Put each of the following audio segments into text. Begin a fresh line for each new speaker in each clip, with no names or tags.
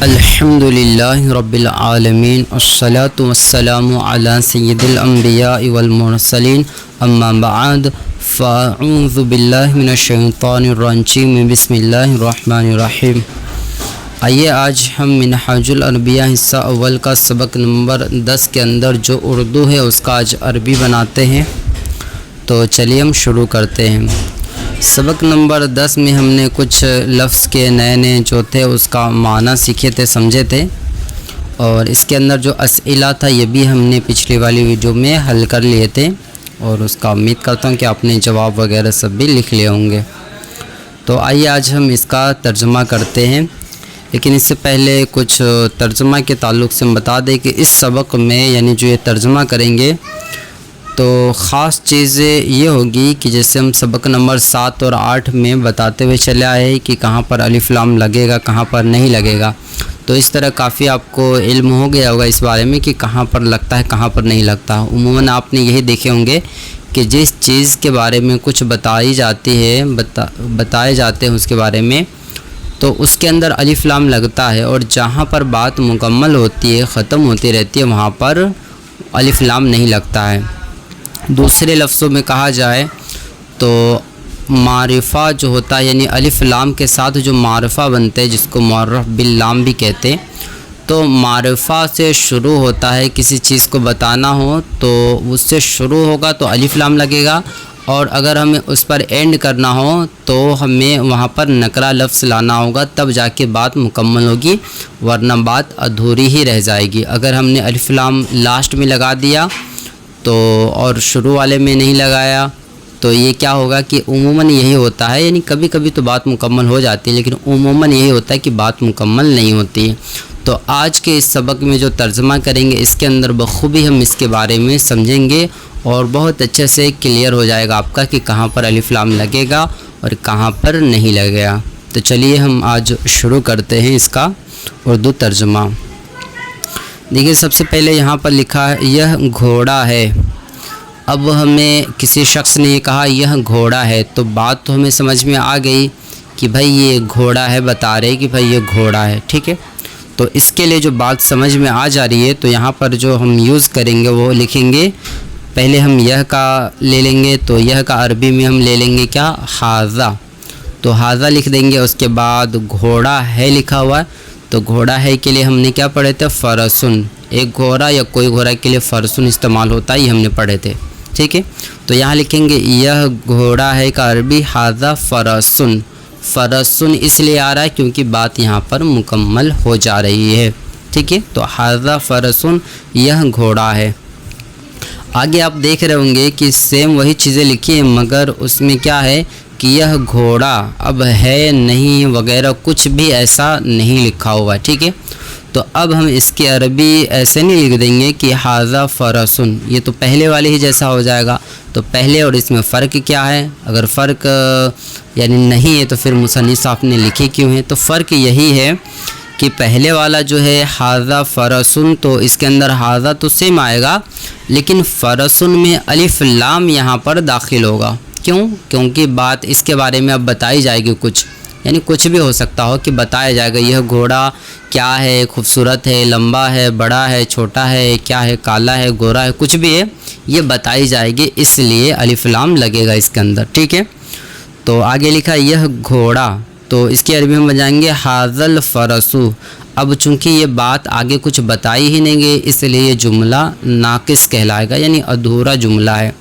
الحمدللہ رب العالمین والصلاة والسلام علی سید الانبیاء والمرسلین اما بعد فاعوذ باللہ من الشیطان الرجیم بسم اللہ الرحمن الرحیم۔ آئیے آج ہم منہاج العربیہ حصہ اول کا سبق نمبر 10 کے اندر جو اردو ہے اس کا آج عربی بناتے ہیں، تو چلیے ہم شروع کرتے ہیں۔ سبق نمبر 10 میں ہم نے کچھ لفظ کے نئے جو تھے اس کا معنی سیکھے تھے، سمجھے تھے، اور اس کے اندر جو اسئلہ تھا یہ بھی ہم نے پچھلی والی ویڈیو میں حل کر لیے تھے، اور اس کا امید کرتا ہوں کہ آپ نے جواب وغیرہ سب بھی لکھ لیے ہوں گے۔ تو آئیے آج ہم اس کا ترجمہ کرتے ہیں، لیکن اس سے پہلے کچھ ترجمہ کے تعلق سے ہم بتا دیں کہ اس سبق میں یعنی جو یہ ترجمہ کریں گے تو خاص چیز یہ ہوگی کہ جیسے ہم سبق نمبر 7 اور 8 میں بتاتے ہوئے چلے آئے کہ کہاں پر الف لام لگے گا، کہاں پر نہیں لگے گا، تو اس طرح کافی آپ کو علم ہو گیا ہوگا اس بارے میں کہ کہاں پر لگتا ہے کہاں پر نہیں لگتا۔ عموماً آپ نے یہی دیکھے ہوں گے کہ جس چیز کے بارے میں کچھ بتائے جاتے ہیں اس کے بارے میں، تو اس کے اندر الف لام لگتا ہے، اور جہاں پر بات مکمل ہوتی ہے، ختم ہوتی رہتی ہے، وہاں پر الف لام نہیں لگتا ہے۔ دوسرے لفظوں میں کہا جائے تو معرفہ جو ہوتا ہے یعنی الف لام کے ساتھ جو معرفہ بنتے ہیں جس کو معرف باللام بھی کہتے ہیں، تو معرفہ سے شروع ہوتا ہے، کسی چیز کو بتانا ہو تو اس سے شروع ہوگا تو الف لام لگے گا، اور اگر ہمیں اس پر اینڈ کرنا ہو تو ہمیں وہاں پر نکرہ لفظ لانا ہوگا، تب جا کے بات مکمل ہوگی، ورنہ بات ادھوری ہی رہ جائے گی۔ اگر ہم نے الف لام لاسٹ میں لگا دیا تو اور شروع والے میں نہیں لگایا تو یہ کیا ہوگا کہ عموماً یہی ہوتا ہے، یعنی کبھی کبھی تو بات مکمل ہو جاتی ہے لیکن عموماً یہی ہوتا ہے کہ بات مکمل نہیں ہوتی ہے۔ تو آج کے اس سبق میں جو ترجمہ کریں گے اس کے اندر بخوبی ہم اس کے بارے میں سمجھیں گے، اور بہت اچھے سے کلیئر ہو جائے گا آپ کا کہ کہاں پر الف لام لگے گا اور کہاں پر نہیں لگے گا۔ تو چلیے ہم آج شروع کرتے ہیں اس کا اردو ترجمہ۔ دیکھیے سب سے پہلے یہاں پر لکھا ہے یہ گھوڑا ہے۔ اب ہمیں کسی شخص نے یہ کہا یہ گھوڑا ہے، تو بات تو ہمیں سمجھ میں آ گئی کہ بھائی یہ گھوڑا ہے، بتا رہے کہ بھائی یہ گھوڑا ہے، ٹھیک ہے۔ تو اس کے لیے جو بات سمجھ میں آ جا رہی ہے تو یہاں پر جو ہم یوز کریں گے وہ لکھیں گے، پہلے ہم یہ کا لے لیں گے، تو یہ کا عربی میں ہم لے لیں گے کیا، حاذا، تو حاذا لکھ دیں گے۔ اس کے بعد گھوڑا ہے لکھا ہوا ہے، تو گھوڑا ہے کے لیے ہم نے کیا پڑھے تھے، فرسن، ایک گھوڑا یا کوئی گھوڑا کے لیے فرسن استعمال ہوتا ہے، یہ ہم نے پڑھے تھے، ٹھیک ہے۔ تو یہاں لکھیں گے یہ گھوڑا ہے کا عربی حاذا فرسن۔ فرسن اس لیے آ رہا ہے کیونکہ بات یہاں پر مکمل ہو جا رہی ہے، ٹھیک ہے۔ تو حاذا فرسن، یہ گھوڑا ہے۔ آگے آپ دیکھ رہے ہوں گے کہ سیم وہی چیزیں لکھی ہیں، مگر اس میں کیا ہے کہ یہ گھوڑا اب ہے نہیں وغیرہ کچھ بھی ایسا نہیں لکھا ہوا ہے، ٹھیک ہے۔ تو اب ہم اس کی عربی ایسے نہیں لکھ دیں گے کہ حاذا فرسن، یہ تو پہلے والے ہی جیسا ہو جائے گا۔ تو پہلے اور اس میں فرق کیا ہے، اگر فرق یعنی نہیں ہے تو پھر مصنف صاحب نے لکھے کیوں ہیں، تو فرق یہی ہے کہ پہلے والا جو ہے حاذا فرسن، تو اس کے اندر حاذا تو سیم آئے گا لیکن فرسن میں الف لام یہاں پر داخل ہوگا۔ کیوں؟ کیونکہ بات اس کے بارے میں اب بتائی جائے گی، کچھ یعنی کچھ بھی ہو سکتا ہو کہ بتایا جائے گا یہ گھوڑا کیا ہے، خوبصورت ہے، لمبا ہے، بڑا ہے، چھوٹا ہے، کیا ہے، کالا ہے، گورا ہے، کچھ بھی ہے، یہ بتائی جائے گی، اس لیے الف لام لگے گا اس کے اندر، ٹھیک ہے۔ تو آگے لکھا یہ گھوڑا، تو اس کی عربی میں بجائیں گے حاذل فرسو۔ اب چونکہ یہ بات آگے کچھ بتائی ہی نہیں گئی اس لیے یہ جملہ ناقص کہلائے گا، یعنی ادھورا جملہ ہے،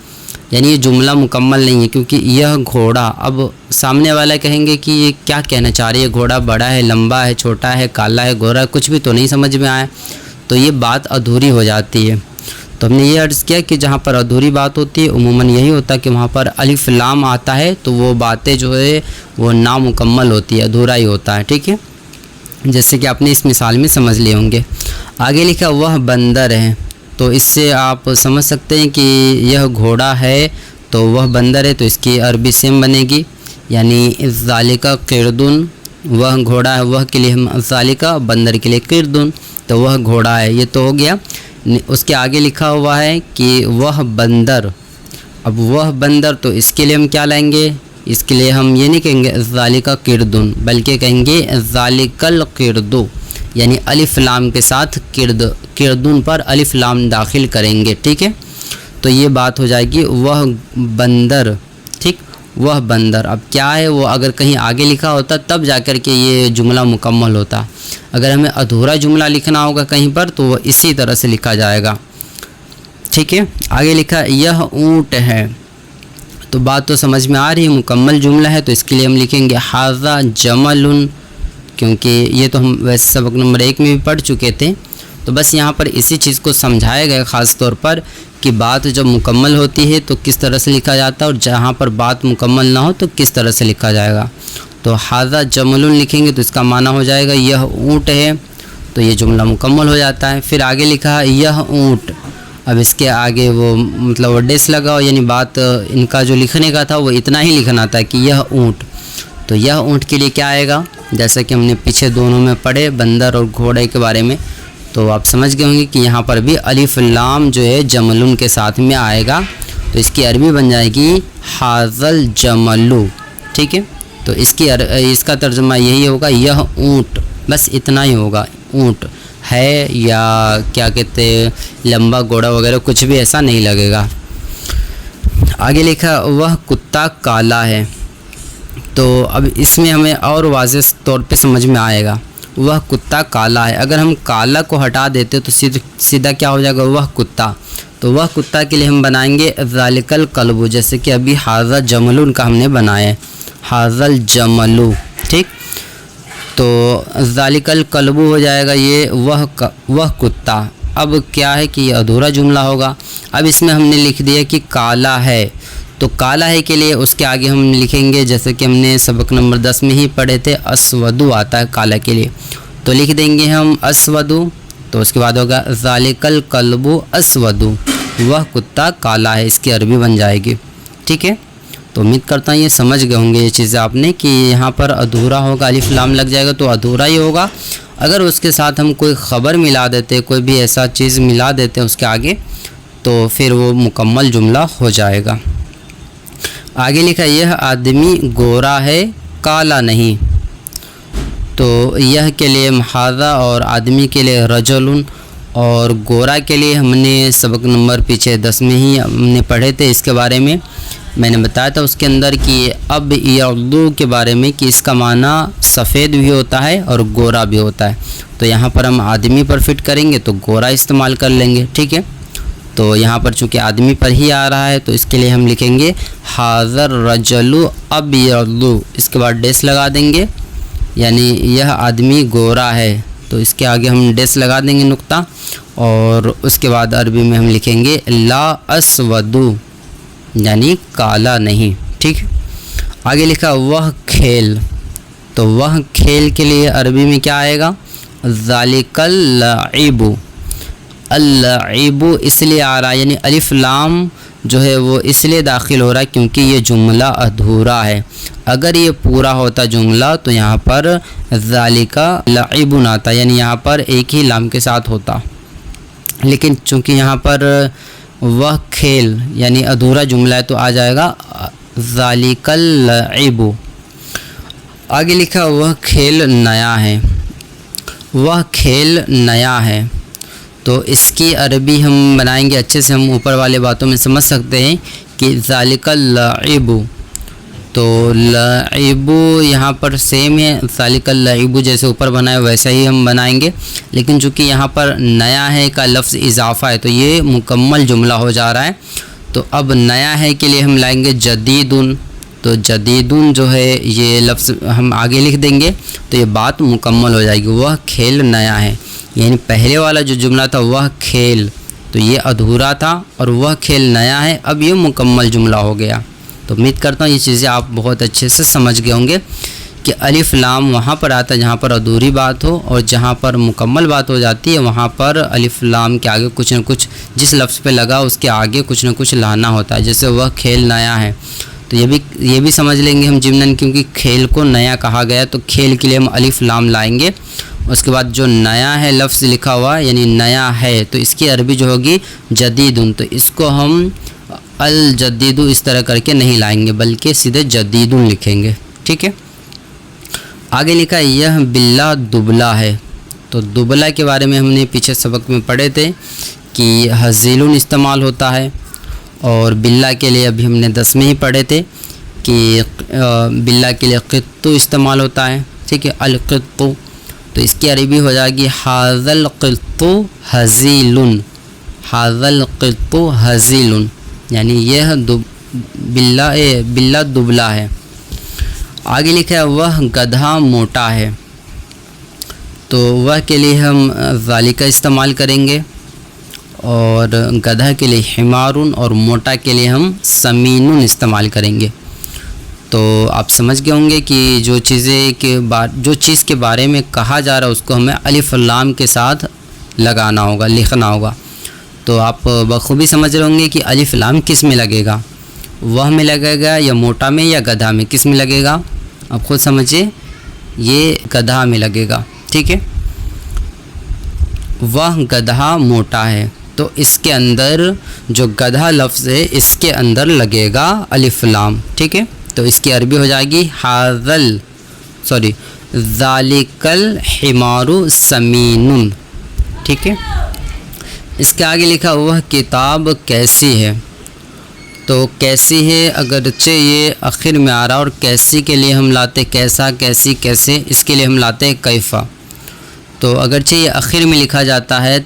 یعنی یہ جملہ مکمل نہیں ہے، کیونکہ یہ گھوڑا، اب سامنے والا کہیں گے کہ یہ کیا کہنا چاہ رہی ہے، گھوڑا بڑا ہے، لمبا ہے، چھوٹا ہے، کالا ہے، گورا ہے، کچھ بھی تو نہیں سمجھ میں آیا، تو یہ بات ادھوری ہو جاتی ہے۔ تو ہم نے یہ عرض کیا کہ جہاں پر ادھوری بات ہوتی ہے عموماً یہی ہوتا ہے کہ وہاں پر الف لام آتا ہے تو وہ باتیں جو ہے وہ نامکمل ہوتی ہے، ادھورا ہی ہوتا ہے، ٹھیک ہے، جیسے کہ آپ نے اس مثال میں سمجھ لیے ہوں گے۔ آگے لکھا وہ بندر ہے، تو اس سے آپ سمجھ سکتے ہیں کہ یہ گھوڑا ہے تو وہ بندر ہے، تو اس کی عربی سیم بنے گی، یعنی ذالکا قردن، وہ گھوڑا ہے، وہ کے لیے ہم ذالکا، بندر کے لیے قردن، تو وہ گھوڑا ہے، یہ تو ہو گیا۔ اس کے آگے لکھا ہوا ہے کہ وہ بندر، اب وہ بندر تو اس کے لیے ہم کیا لائیں گے، اس کے لیے ہم یہ نہیں کہیں گے ذالکا قردن، بلکہ کہیں گے ذالکل قردو، یعنی الف لام کے ساتھ کردن پر الف لام داخل کریں گے، ٹھیک ہے. تو یہ بات ہو جائے گی وہ بندر، ٹھیک، وہ بندر. اب کیا ہے، وہ اگر کہیں آگے لکھا ہوتا تب جا کر کے یہ جملہ مکمل ہوتا. اگر ہمیں ادھورا جملہ لکھنا ہوگا کہیں پر تو وہ اسی طرح سے لکھا جائے گا، ٹھیک ہے. آگے لکھا یہ اونٹ ہے. تو بات تو سمجھ میں آ رہی ہے، مکمل جملہ ہے، تو اس کے لیے ہم لکھیں گے ھذا جمل، کیونکہ یہ تو ہم ویسے سبق نمبر 1 میں بھی پڑھ چکے تھے. تو بس یہاں پر اسی چیز کو سمجھایا گیا خاص طور پر کہ بات جب مکمل ہوتی ہے تو کس طرح سے لکھا جاتا ہے، اور جہاں پر بات مکمل نہ ہو تو کس طرح سے لکھا جائے گا. تو ھذا جمل لکھیں گے تو اس کا معنی ہو جائے گا یہ اونٹ ہے، تو یہ جملہ مکمل ہو جاتا ہے. پھر آگے لکھا ہے یہ اونٹ. اب اس کے آگے وہ مطلب وہ ڈیس لگا ہو، یعنی بات ان کا جو لکھنے کا تھا وہ اتنا ہی لکھنا تھا کہ یہ اونٹ. تو یہ اونٹ کے لیے کیا آئے گا، جیسا کہ ہم نے پیچھے دونوں میں پڑھے بندر اور گھوڑے کے بارے میں، تو آپ سمجھ گئے ہوں گے کہ یہاں پر بھی الف لام جو ہے جملن کے ساتھ میں آئے گا. تو اس کی عربی بن جائے گی ھذل جملو، ٹھیک ہے. تو اس کا ترجمہ یہی ہوگا یہ اونٹ، بس اتنا ہی ہوگا. اونٹ ہے یا کیا کہتے لمبا گھوڑا وغیرہ کچھ بھی ایسا نہیں لگے گا. آگے لکھا وہ کتا کالا ہے. تو اب اس میں ہمیں اور واضح طور پہ سمجھ میں آئے گا وہ کتا کالا ہے. اگر ہم کالا کو ہٹا دیتے تو سیدھا کیا ہو جائے گا وہ کتا. تو وہ کتا کے لیے ہم بنائیں گے ذالک الکلب، جیسے کہ ابھی ھذا جمل کا ہم نے بنایا ہے ھذل جملو، ٹھیک. تو ذالک الکلب ہو جائے گا یہ وہ کتا. اب کیا ہے کہ یہ ادھورا جملہ ہوگا. اب اس میں ہم نے لکھ دیا کہ کالا ہے. تو کالا ہے کے لیے اس کے آگے ہم لکھیں گے جیسے کہ ہم نے سبق نمبر 10 میں ہی پڑھے تھے اسودو آتا ہے کالا کے لیے. تو لکھ دیں گے ہم اسودو. تو اس کے بعد ہوگا ذالک الکلب اسودو، وہ کتا کالا ہے، اس کی عربی بن جائے گی، ٹھیک ہے. تو امید کرتا ہوں یہ سمجھ گئے ہوں گے یہ چیزیں آپ نے کہ یہاں پر ادھورا ہوگا، الف لام لگ جائے گا تو ادھورا ہی ہوگا. اگر اس کے ساتھ ہم کوئی خبر ملا دیتے، کوئی بھی ایسا چیز ملا دیتے اس کے آگے، تو پھر وہ مکمل جملہ ہو جائے گا. آگے لکھا یہ آدمی گورا ہے کالا نہیں. تو یہ کے لیے ھذا اور آدمی کے لیے رجل، اور گورا کے لیے ہم نے سبق نمبر پیچھے 10 میں ہی ہم نے پڑھے تھے. اس کے بارے میں نے بتایا تھا اس کے اندر کہ اب اردو کے بارے میں کہ اس کا معنی سفید بھی ہوتا ہے اور گورا بھی ہوتا ہے. تو یہاں پر ہم آدمی پر فٹ کریں گے تو گورا استعمال کر لیں گے، ٹھیک ہے. تو یہاں پر چونکہ آدمی پر ہی آ رہا ہے تو اس کے لیے ہم لکھیں گے ھذا الرجل ابیض، اس کے بعد ڈیس لگا دیں گے، یعنی یہ آدمی گورا ہے. تو اس کے آگے ہم ڈیس لگا دیں گے نقطہ، اور اس کے بعد عربی میں ہم لکھیں گے لا اسودو، یعنی کالا نہیں، ٹھیک. آگے لکھا وہ کھیل. تو وہ کھیل کے لیے عربی میں کیا آئے گا ذالک اللعب. اللعب اس لیے آ رہا ہے، یعنی الف لام جو ہے وہ اس لیے داخل ہو رہا ہے کیونکہ یہ جملہ ادھورا ہے. اگر یہ پورا ہوتا جملہ تو یہاں پر ذالک لعب نہ آتا، یعنی یہاں پر ایک ہی لام کے ساتھ ہوتا. لیکن چونکہ یہاں پر وہ کھیل یعنی ادھورا جملہ ہے تو آ جائے گا ذالک اللعب. آگے لکھا وہ کھیل نیا ہے. وہ کھیل نیا ہے. تو اس کی عربی ہم بنائیں گے اچھے سے، ہم اوپر والے باتوں میں سمجھ سکتے ہیں کہ ذالک اللعب. تو لعب یہاں پر سیم ہے، ذالک اللعب جیسے اوپر بنایا ویسا ہی ہم بنائیں گے. لیکن چونکہ یہاں پر نیا ہے کا لفظ اضافہ ہے تو یہ مکمل جملہ ہو جا رہا ہے. تو اب نیا ہے کے لیے ہم لائیں گے جدیدن. تو جدیدن جو ہے یہ لفظ ہم آگے لکھ دیں گے تو یہ بات مکمل ہو جائے گی. وہ کھیل نیا ہے، یعنی پہلے والا جو جملہ تھا وہ کھیل تو یہ ادھورا تھا، اور وہ کھیل نیا ہے اب یہ مکمل جملہ ہو گیا. تو امید کرتا ہوں یہ چیزیں آپ بہت اچھے سے سمجھ گئے ہوں گے کہ الف لام وہاں پر آتا ہے جہاں پر ادھوری بات ہو، اور جہاں پر مکمل بات ہو جاتی ہے وہاں پر الف لام کے آگے کچھ نہ کچھ جس لفظ پہ لگا اس کے آگے کچھ نہ کچھ لانا ہوتا ہے. جیسے وہ کھیل نیا ہے تو یہ بھی سمجھ لیں گے ہم ضمناً، کیونکہ کھیل کو نیا کہا گیا تو کھیل کے لیے ہم الف لام لائیں گے. اس کے بعد جو نیا ہے لفظ لکھا ہوا یعنی نیا ہے تو اس کی عربی جو ہوگی جدیدن. تو اس کو ہم الجدید اس طرح کر کے نہیں لائیں گے بلکہ سیدھے جدیدن لکھیں گے، ٹھیک ہے. آگے لکھا یہ بلّہ دبلا ہے. تو دبلا کے بارے میں ہم نے پیچھے سبق میں پڑھے تھے کہ حزیلن استعمال ہوتا ہے، اور بلّہ کے لیے ابھی ہم نے 10 میں ہی پڑھے تھے کہ بلّہ کے لیے قطو استعمال ہوتا ہے، ٹھیک ہے، القطو، تو اس کی عربی ہو جائے گی ھذا القط حزیل، ھذا القط حزیل، یعنی یہ بلّہ دبلا ہے۔ آگے لکھا ہے وہ گدھا موٹا ہے، تو وہ کے لیے ہم ذالک استعمال کریں گے، اور گدھا کے لیے حمارن، اور موٹا کے لیے ہم سمینن استعمال کریں گے۔ تو آپ سمجھ گئے ہوں گے کہ جو چیز کے بارے میں کہا جا رہا ہے اس کو ہمیں الف لام کے ساتھ لگانا ہوگا، لکھنا ہوگا۔ تو آپ بخوبی سمجھ رہے ہوں گے کہ الف لام کس میں لگے گا، وہ میں لگے گا یا موٹا میں یا گدھا میں، کس میں لگے گا آپ خود سمجھے، یہ گدھا میں لگے گا، ٹھیک ہے۔ وہ گدھا موٹا ہے، تو اس کے اندر جو گدھا لفظ ہے اس کے اندر لگے گا الف لام، ٹھیک ہے۔ تو اس کی عربی ہو جائے گی ذالک الحمار سمین، ٹھیک ہے۔ اس کے آگے لکھا وہ کتاب کیسی ہے، تو کیسی ہے اگرچہ یہ آخر میں آ رہا، اور کیسی کے لیے ہم لاتے کیسا، کیسی، کیسے، اس کے لیے ہم لاتے کیفا۔ تو اگرچہ یہ آخر میں لکھا جاتا ہے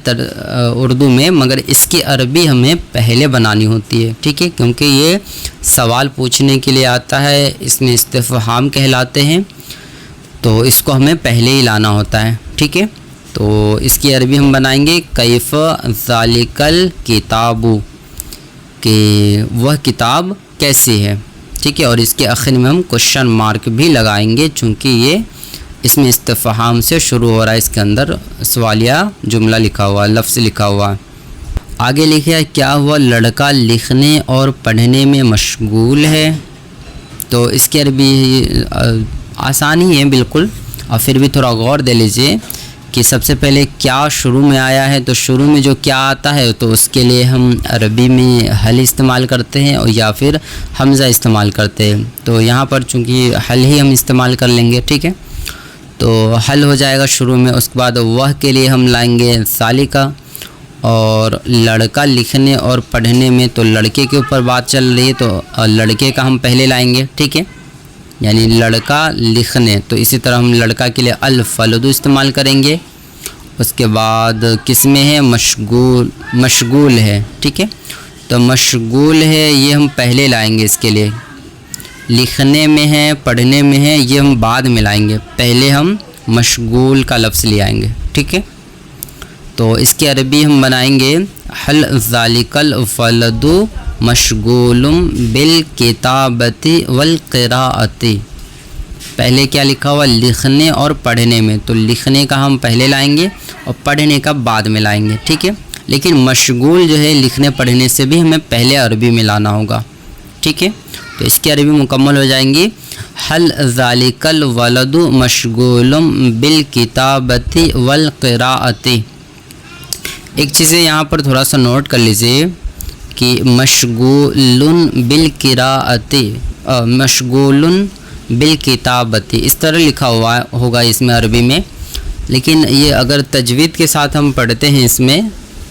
اردو میں، مگر اس کی عربی ہمیں پہلے بنانی ہوتی ہے، ٹھیک ہے، کیونکہ یہ سوال پوچھنے کے لیے آتا ہے، اس میں استفہام کہلاتے ہیں، تو اس کو ہمیں پہلے ہی لانا ہوتا ہے، ٹھیک ہے۔ تو اس کی عربی ہم بنائیں گے کیف ذالک الکتاب، کہ وہ کتاب کیسی ہے، ٹھیک ہے، اور اس کے آخر میں ہم کوشچن مارک بھی لگائیں گے، چونکہ یہ اس میں استفہام سے شروع ہو رہا ہے، اس کے اندر سوالیہ جملہ لکھا ہوا، لفظ لکھا ہوا۔ آگے لکھا ہے کیا ہوا لڑکا لکھنے اور پڑھنے میں مشغول ہے، تو اس کی عربی آسان ہی ہے بالکل، اور پھر بھی تھوڑا غور دے لیجئے کہ سب سے پہلے کیا شروع میں آیا ہے، تو شروع میں جو کیا آتا ہے تو اس کے لیے ہم عربی میں حل استعمال کرتے ہیں اور یا پھر حمزہ استعمال کرتے ہیں، تو یہاں پر چونکہ حل ہی ہم استعمال کر لیں گے، ٹھیک ہے۔ تو حل ہو جائے گا شروع میں، اس کے بعد وہ کے لیے ہم لائیں گے ذالکا، اور لڑکا لکھنے اور پڑھنے میں تو لڑکے کے اوپر بات چل رہی ہے، تو لڑکے کا ہم پہلے لائیں گے، ٹھیک ہے، یعنی لڑکا لکھنے، تو اسی طرح ہم لڑکا کے لیے الفلد استعمال کریں گے۔ اس کے بعد کس میں ہے، مشغول ہے، ٹھیک ہے، تو مشغول ہے یہ ہم پہلے لائیں گے، اس کے لیے لکھنے میں ہے، پڑھنے میں ہے، یہ ہم بعد میں لائیں گے، پہلے ہم مشغول کا لفظ لے آئیں گے، ٹھیک ہے۔ تو اس کی عربی ہم بنائیں گے حل ذالک الولد مشغول بالکتابۃ والقراءۃ، پہلے کیا لکھا ہوا لکھنے اور پڑھنے میں، تو لکھنے کا ہم پہلے لائیں گے اور پڑھنے کا بعد میں لائیں گے، ٹھیک ہے، لیکن مشغول جو ہے لکھنے پڑھنے سے بھی ہمیں پہلے عربی میں لانا ہوگا، ٹھیک ہے۔ تو اس کی عربی مکمل ہو جائیں گی حل ذالک الولد مشغول بالکتابۃ والقراءۃ۔ ایک چیزیں یہاں پر تھوڑا سا نوٹ کر لیجئے کہ مشغول بالقراءۃ، مشغول بالکتابۃ اس طرح لکھا ہوا ہوگا اس میں عربی میں، لیکن یہ اگر تجوید کے ساتھ ہم پڑھتے ہیں اس میں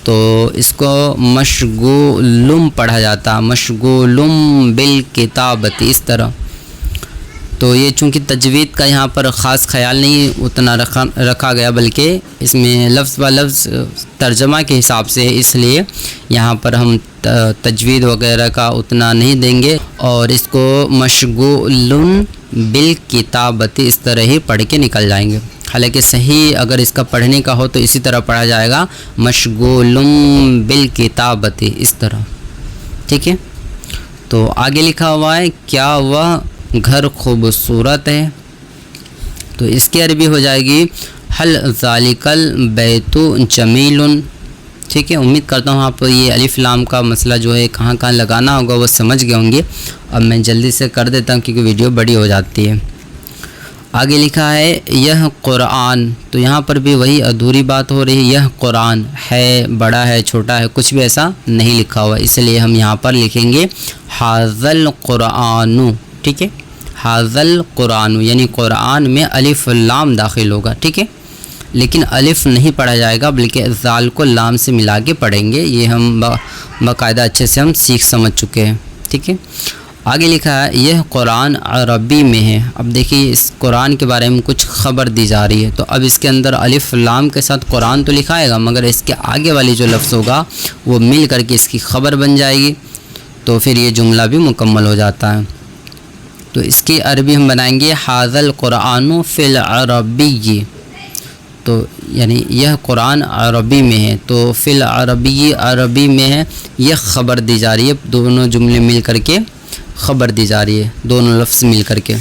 تو اس کو مشغولم پڑھا جاتا، مشغولم بالکتابۃ اس طرح۔ تو یہ چونکہ تجوید کا یہاں پر خاص خیال نہیں اتنا رکھا گیا، بلکہ اس میں لفظ بہ لفظ ترجمہ کے حساب سے، اس لیے یہاں پر ہم تجوید وغیرہ کا اتنا نہیں دیں گے، اور اس کو مشغول بالکتابۃ اس طرح ہی پڑھ کے نکل جائیں گے۔ حالانکہ صحیح اگر اس کا پڑھنے کا ہو تو اسی طرح پڑھا جائے گا مشغول بالکتابۃ اس طرح، ٹھیک ہے۔ تو آگے لکھا ہوا ہے کیا وہ گھر خوبصورت ہے، تو اس کی عربی ہو جائے گی حل ذالک البیت جمیل، ٹھیک ہے۔ امید کرتا ہوں آپ یہ الف لام کا مسئلہ جو ہے کہاں کہاں لگانا ہوگا وہ سمجھ گئے ہوں گے، اب میں جلدی سے کر دیتا ہوں کیونکہ ویڈیو بڑی ہو جاتی ہے۔ آگے لکھا ہے یہ قرآن، تو یہاں پر بھی وہی ادھوری بات ہو رہی ہے، یہ قرآن ہے، بڑا ہے، چھوٹا ہے، کچھ بھی ایسا نہیں لکھا ہوا، اس لیے ہم یہاں پر لکھیں گے ھذا القرآن، ٹھیک ہے، ھذا القرآن، یعنی قرآن میں الف لام داخل ہوگا، ٹھیک ہے۔ لیکن الف نہیں پڑھا جائے گا بلکہ ذال کو لام سے ملا کے پڑھیں گے. یہ ہم باقاعدہ اچھے سے ہم سیکھ سمجھ چکے ہیں. ٹھیک ہے. آگے لکھا ہے یہ قرآن عربی میں ہے. اب دیکھیے اس قرآن کے بارے میں کچھ خبر دی جا رہی ہے. تو اب اس کے اندر الف لام کے ساتھ قرآن تو لکھا ہے گا مگر اس کے آگے والی جو لفظ ہوگا وہ مل کر کے اس کی خبر بن جائے گی. تو پھر یہ جملہ بھی مکمل ہو جاتا ہے. تو اس کی عربی ہم بنائیں گے ھذا القرآن فی العربی. تو یعنی یہ قرآن عربی میں ہے. تو فی العربی عربی میں ہے یہ خبر دی جا رہی ہے. دونوں جملے مل کر کے خبر دی جا رہی ہے, دونوں لفظ مل کر کے.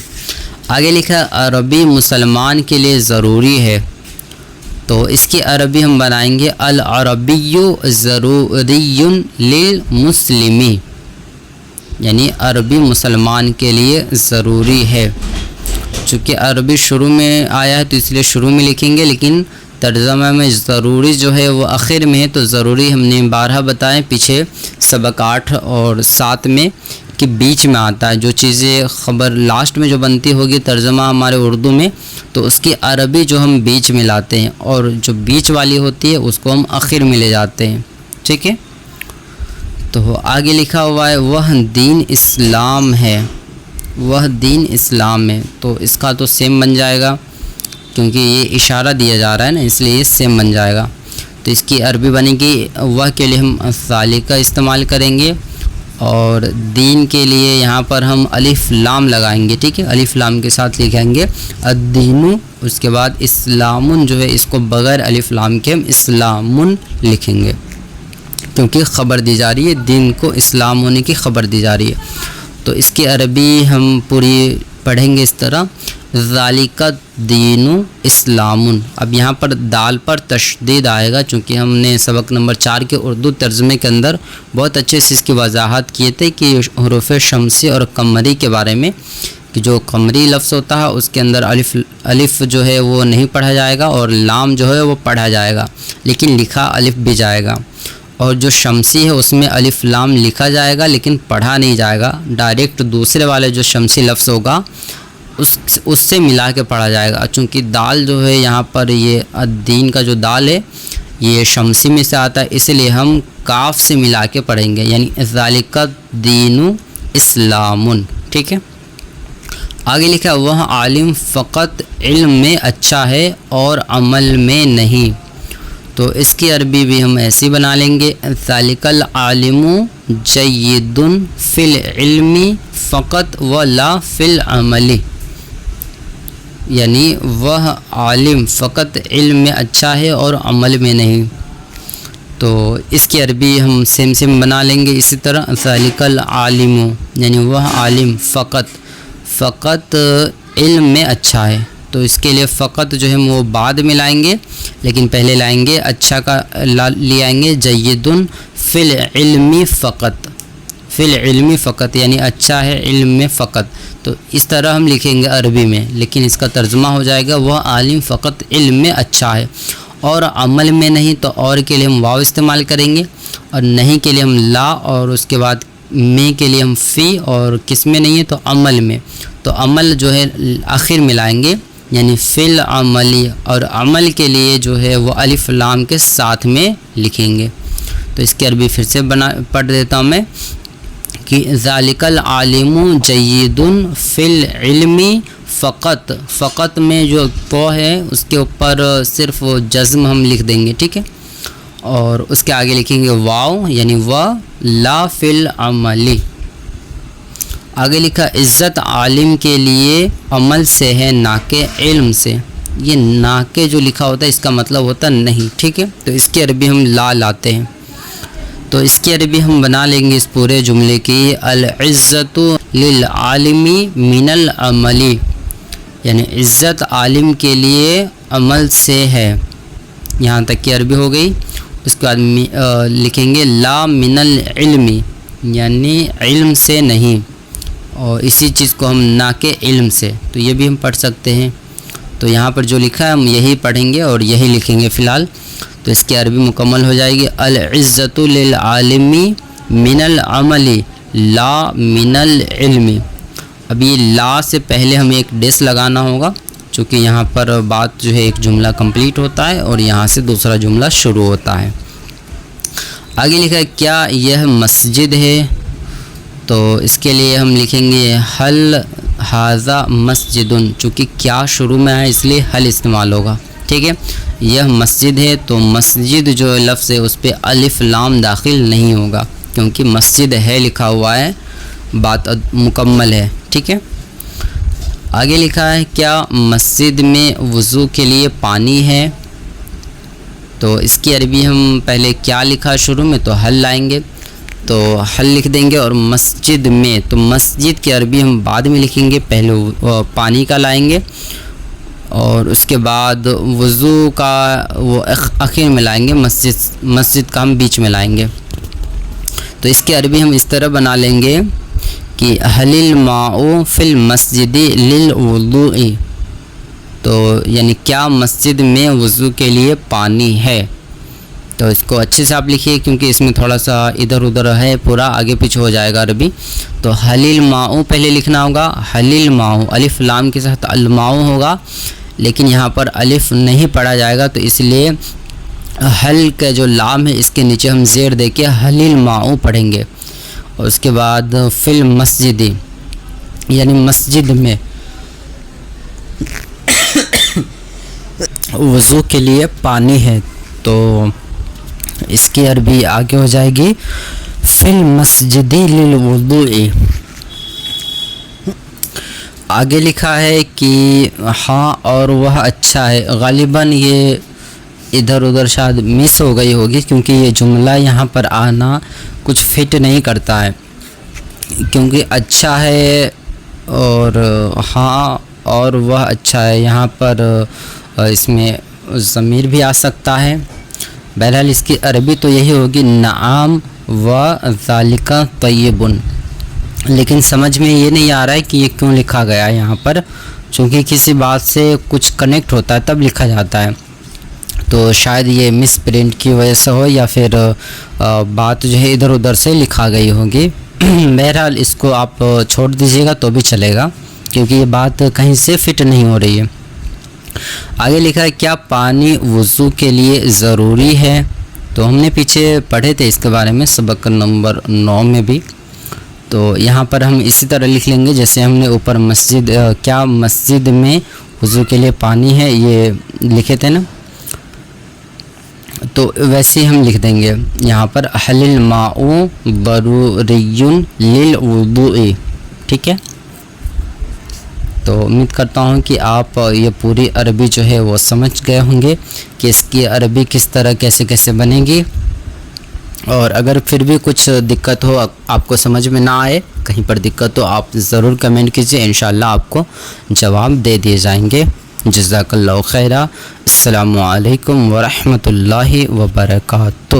آگے لکھا عربی مسلمان کے لیے ضروری ہے. تو اس کی عربی ہم بنائیں گے العربی ضروری للمسلمی. یعنی عربی مسلمان کے لیے ضروری ہے. چونکہ عربی شروع میں آیا ہے تو اس لیے شروع میں لکھیں گے, لیکن ترجمہ میں ضروری جو ہے وہ آخر میں ہے. تو ضروری ہم نے بارہا بتائیں پیچھے سبق 8 اور 7 میں کہ بیچ میں آتا ہے. جو چیزیں خبر لاسٹ میں جو بنتی ہوگی ترجمہ ہمارے اردو میں تو اس کی عربی جو ہم بیچ میں لاتے ہیں اور جو بیچ والی ہوتی ہے اس کو ہم آخر میں لے جاتے ہیں. ٹھیک ہے. تو آگے لکھا ہوا ہے وہ دین اسلام ہے. وہ دین اسلام ہے. تو اس کا تو سیم بن جائے گا کیونکہ یہ اشارہ دیا جا رہا ہے نا, اس لیے یہ سیم بن جائے گا. تو اس کی عربی بنے گی وہ کے لیے ہم ذالک کا استعمال کریں گے اور دین کے لیے یہاں پر ہم الف لام لگائیں گے. ٹھیک ہے. الف لام کے ساتھ لکھیں گے الدین. اس کے بعد اسلام جو ہے اس کو بغیر الف لام کے ہم اسلام لکھیں گے کیونکہ خبر دی جا رہی ہے, دین کو اسلام ہونے کی خبر دی جا رہی ہے. تو اس کی عربی ہم پوری پڑھیں گے اس طرح ذالک دین اسلام. اب یہاں پر دال پر تشدید آئے گا چونکہ ہم نے سبق نمبر 4 کے اردو ترجمے کے اندر بہت اچھے سے اس کی وضاحت کیے تھے کہ حروف شمسی اور قمری کے بارے میں کہ جو قمری لفظ ہوتا ہے اس کے اندر الف جو ہے وہ نہیں پڑھا جائے گا اور لام جو ہے وہ پڑھا جائے گا لیکن لکھا الف بھی جائے گا. اور جو شمسی ہے اس میں الف لام لکھا جائے گا لیکن پڑھا نہیں جائے گا. ڈائریکٹ دوسرے والے جو شمسی لفظ ہوگا اس سے ملا کے پڑھا جائے گا. چونکہ دال جو ہے یہاں پر یہ الدین کا جو دال ہے یہ شمسی میں سے آتا ہے, اس لیے ہم کاف سے ملا کے پڑھیں گے یعنی ذالک دین اسلام. ٹھیک ہے. آگے لکھا وہ عالم فقط علم میں اچھا ہے اور عمل میں نہیں. تو اس کی عربی بھی ہم ایسی بنا لیں گے ذالک العالم جید فی العلم فقط ولا فی العمل. یعنی وہ عالم فقط علم میں اچھا ہے اور عمل میں نہیں. تو اس کی عربی ہم سیم بنا لیں گے اسی طرح ذالک العالم یعنی وہ عالم فقط علم میں اچھا ہے. تو اس کے لیے فقط جو ہے وہ بعد میں لائیں گے لیکن پہلے لائیں گے اچھا کا لے آئیں گے جید فی العلم فقط یعنی اچھا ہے علم میں فقط. تو اس طرح ہم لکھیں گے عربی میں لیکن اس کا ترجمہ ہو جائے گا وہ عالم فقط علم میں اچھا ہے اور عمل میں نہیں. تو اور کے لیے ہم واو استعمال کریں گے اور نہیں کے لیے ہم لا اور اس کے بعد میں کے لیے ہم فی اور کس میں نہیں ہے تو عمل میں. تو عمل جو ہے آخر میں لائیں گے یعنی فی العملی اور عمل کے لیے جو ہے وہ الف لام کے ساتھ میں لکھیں گے. تو اس کی عربی پھر سے پڑھ دیتا ہوں میں کہ ذالک العالم جید فی العلم فقط میں جو تو ہے اس کے اوپر صرف جزم ہم لکھ دیں گے. ٹھیک ہے. اور اس کے آگے لکھیں گے واو یعنی و لا فی العملی. آگے لکھا عزت عالم کے لیے عمل سے ہے نہ کہ علم سے. یہ نہ کہ جو لکھا ہوتا ہے اس کا مطلب ہوتا نہیں. ٹھیک ہے. تو اس کی عربی ہم لا لاتے ہیں. تو اس کی عربی ہم بنا لیں گے اس پورے جملے کی العزت للعالم من العمل یعنی عزت عالم کے لیے عمل سے ہے. یہاں تک کی عربی ہو گئی. اس کے بعد لکھیں گے لا من العلم یعنی علم سے نہیں اور اسی چیز کو ہم نہ کہ علم سے. تو یہ بھی ہم پڑھ سکتے ہیں. تو یہاں پر جو لکھا ہے ہم یہی پڑھیں گے اور یہی لکھیں گے فی الحال. تو اس کی عربی مکمل ہو جائے گی العزت للعالم من العمل لا من العلم. اب یہ لا سے پہلے ہمیں ایک ڈیس لگانا ہوگا چونکہ یہاں پر بات جو ہے ایک جملہ کمپلیٹ ہوتا ہے اور یہاں سے دوسرا جملہ شروع ہوتا ہے۔ آگے لکھا ہے کیا یہ مسجد ہے، تو اس کے لیے ہم لکھیں گے حل ھذا مسجد، چونکہ کیا شروع میں ہے اس لیے حل استعمال ہوگا، ٹھیک ہے۔ یہ مسجد ہے تو مسجد جو لفظ ہے اس پہ الف لام داخل نہیں ہوگا، کیونکہ مسجد ہے لکھا ہوا ہے، بات مکمل ہے، ٹھیک ہے۔ آگے لکھا ہے کیا مسجد میں وضو کے لیے پانی ہے، تو اس کی عربی ہم پہلے کیا لکھا شروع میں تو حل لائیں گے، تو حل لکھ دیں گے، اور مسجد میں تو مسجد کی عربی ہم بعد میں لکھیں گے، پہلے پانی کا لائیں گے اور اس کے بعد وضو کا وہ آخر میں لائیں گے، مسجد کا ہم بیچ میں لائیں گے۔ تو اس کی عربی ہم اس طرح بنا لیں گے کہ حل الماء فی المسجد للوضوء، تو یعنی کیا مسجد میں وضو کے لیے پانی ہے، تو اس کو اچھے سے آپ لکھیے کیونکہ اس میں تھوڑا سا ادھر ادھر ہے، پورا آگے پیچھے ہو جائے گا عربی۔ تو حل الماء پہلے لکھنا ہوگا، حل الماء الف لام کے ساتھ الماء ہوگا، لیکن یہاں پر الف نہیں پڑھا جائے گا، تو اس لیے حل کا جو لام ہے اس کے نیچے ہم زیر دے کے حل الماء پڑھیں گے، اور اس کے بعد فی المسجد یعنی مسجد میں وضو کے لیے پانی ہے، تو اس کی عربی آگے ہو جائے گی فی المسجد للوضوء۔ آگے لکھا ہے کہ ہاں اور وہ اچھا ہے، غالباً یہ ادھر ادھر شاید مس ہو گئی ہوگی، کیونکہ یہ جملہ یہاں پر آنا کچھ فٹ نہیں کرتا ہے، کیونکہ اچھا ہے اور ہاں اور وہ اچھا ہے، یہاں پر اس میں ضمیر بھی آ سکتا ہے۔ بہرحال اس کی عربی تو یہی ہوگی نعام و ذالک طیب، لیکن سمجھ میں یہ نہیں آ رہا ہے کہ یہ کیوں لکھا گیا ہے یہاں پر، چونکہ کسی بات سے کچھ کنیکٹ ہوتا ہے تب لکھا جاتا ہے، تو شاید یہ مس پرنٹ کی وجہ سے ہو یا پھر بات جو ہے ادھر ادھر سے لکھا گئی ہوگی۔ بہرحال اس کو آپ چھوڑ دیجیے گا تو بھی چلے گا، کیونکہ یہ بات کہیں سے فٹ نہیں ہو رہی ہے۔ آگے لکھا ہے کیا پانی وضو کے لیے ضروری ہے، تو ہم نے پیچھے پڑھے تھے اس کے بارے میں سبق نمبر 9 میں بھی، تو یہاں پر ہم اسی طرح لکھ لیں گے جیسے ہم نے اوپر کیا مسجد میں وضو کے لیے پانی ہے یہ لکھے تھے نا، تو ویسے ہی ہم لکھ دیں گے یہاں پر حل الماء ضروری للوضوء، ٹھیک ہے۔ تو امید کرتا ہوں کہ آپ یہ پوری عربی جو ہے وہ سمجھ گئے ہوں گے کہ اس کی عربی کس طرح کیسے بنے گی، اور اگر پھر بھی کچھ دقت ہو، آپ کو سمجھ میں نہ آئے، کہیں پر دقت ہو، آپ ضرور کمنٹ کیجئے، انشاءاللہ آپ کو جواب دے دیے جائیں گے۔ جزاک اللہ خیرہ۔ السلام علیکم ورحمۃ اللہ وبرکاتہ۔